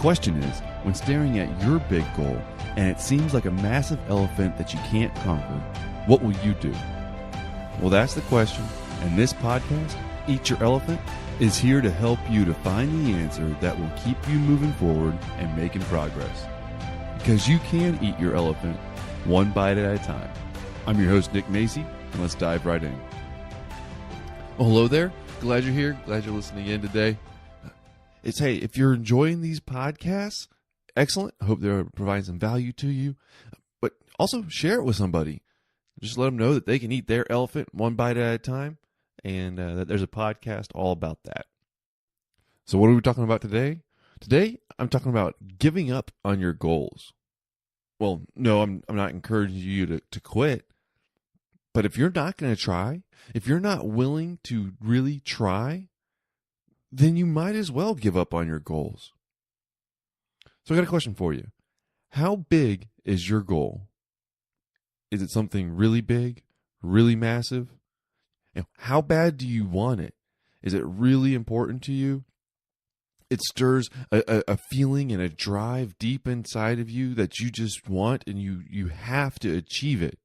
question is, when staring at your big goal and it seems like a massive elephant that you can't conquer, what will you do? Well, that's the question, and this podcast, Eat Your Elephant, is here to help you to find the answer that will keep you moving forward and making progress. Because you can eat your elephant one bite at a time. I'm your host, Nick Macy, and let's dive right in. Well, hello there. Glad you're here. Glad you're listening in today. Hey, if you're enjoying these podcasts, excellent. I hope they're providing some value to you. But also share it with somebody. Just let them know that they can eat their elephant one bite at a time, and that there's a podcast all about that. So what are we talking about today? Today, I'm talking about giving up on your goals. Well, no, I'm not encouraging you to quit. But if you're not going to try, if you're not willing to really try, then you might as well give up on your goals. So I got a question for you. How big is your goal? Is it something really big, really massive? How bad do you want it? Is it really important to you? It stirs a feeling and a drive deep inside of you that you just want, and you have to achieve it.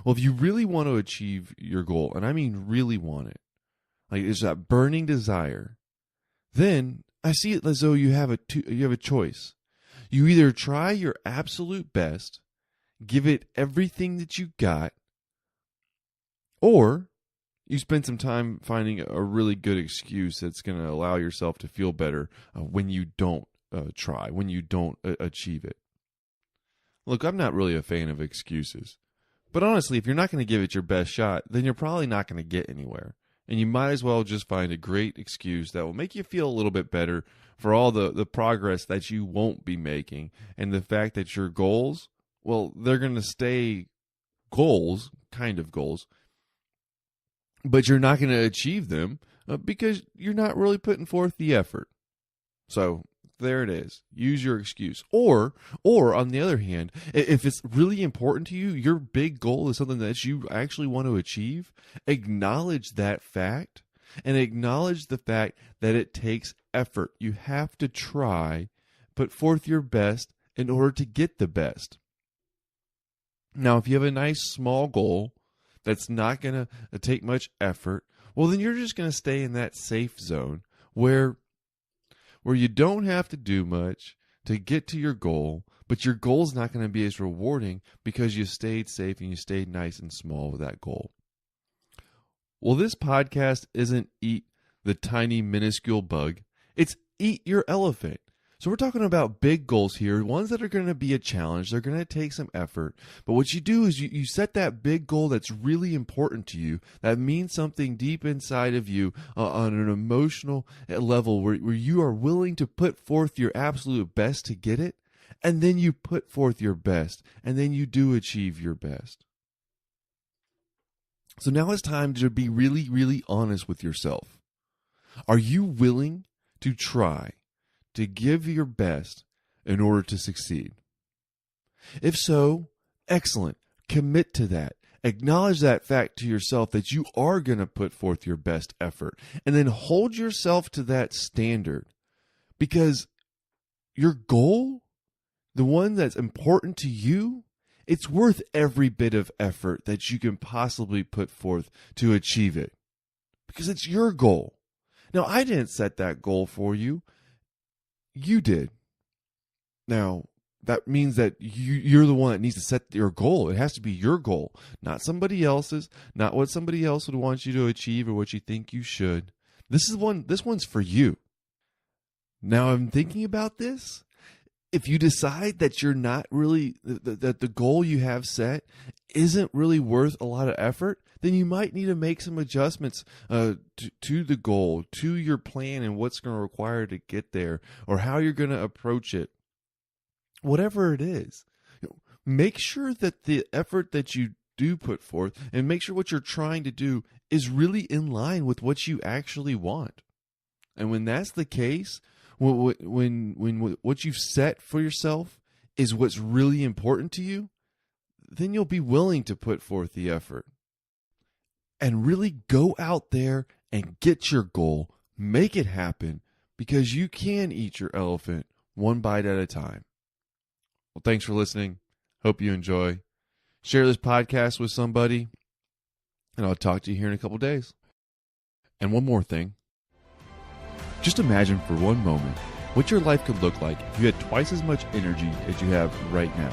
Well, if you really want to achieve your goal, and I mean really want it, like it's that burning desire, then I see it as though you have a choice. You either try your absolute best, give it everything that you got, or you spend some time finding a really good excuse that's going to allow yourself to feel better when you don't try, when you don't achieve it. Look, I'm not really a fan of excuses. But honestly, if you're not going to give it your best shot, then you're probably not going to get anywhere. And you might as well just find a great excuse that will make you feel a little bit better for all the progress that you won't be making. And the fact that your goals, well, they're going to stay goals, kind of goals, but you're not going to achieve them because you're not really putting forth the effort. So there it is. Use your excuse. Or on the other hand, if it's really important to you, your big goal is something that you actually want to achieve, acknowledge that fact and acknowledge the fact that it takes effort. You have to try, put forth your best in order to get the best. Now, if you have a nice small goal that's not going to take much effort, well, then you're just going to stay in that safe zone where you don't have to do much to get to your goal, but your goal's not going to be as rewarding because you stayed safe and you stayed nice and small with that goal. Well, this podcast isn't Eat the Tiny Minuscule Bug. It's Eat Your Elephant. So we're talking about big goals here, ones that are going to be a challenge. They're going to take some effort. But what you do is you set that big goal that's really important to you, that means something deep inside of you on an emotional level where you are willing to put forth your absolute best to get it. And then you put forth your best. And then you do achieve your best. So now it's time to be really, really honest with yourself. Are you willing to try to give your best in order to succeed? If so, excellent. Commit to that. Acknowledge that fact to yourself that you are going to put forth your best effort, and then hold yourself to that standard, because your goal, the one that's important to you, it's worth every bit of effort that you can possibly put forth to achieve it, because it's your goal. Now, I didn't set that goal for you. You did. Now, that means that you're the one that needs to set your goal. It has to be your goal, not somebody else's, not what somebody else would want you to achieve or what you think you should. This one's for you. Now, I'm thinking about this. If you decide that you're not really, that the goal you have set isn't really worth a lot of effort, then you might need to make some adjustments to the goal, to your plan and what's going to require to get there, or how you're going to approach it. Whatever it is, make sure that the effort that you do put forth, and make sure what you're trying to do is really in line with what you actually want. And when that's the case, when what you've set for yourself is what's really important to you, then you'll be willing to put forth the effort. And really go out there and get your goal, make it happen, because you can eat your elephant one bite at a time. Well, thanks for listening. Hope you enjoy. Share this podcast with somebody, and I'll talk to you here in a couple days. And one more thing. Just imagine for one moment what your life could look like if you had twice as much energy as you have right now.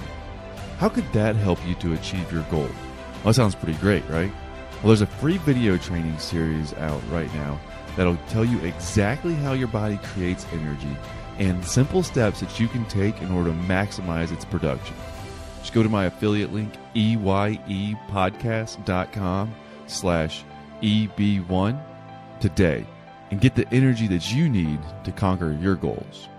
How could that help you to achieve your goal? Well, that sounds pretty great, right? Well, there's a free video training series out right now that'll tell you exactly how your body creates energy and simple steps that you can take in order to maximize its production. Just go to my affiliate link, EYEpodcast.com/EB1 today and get the energy that you need to conquer your goals.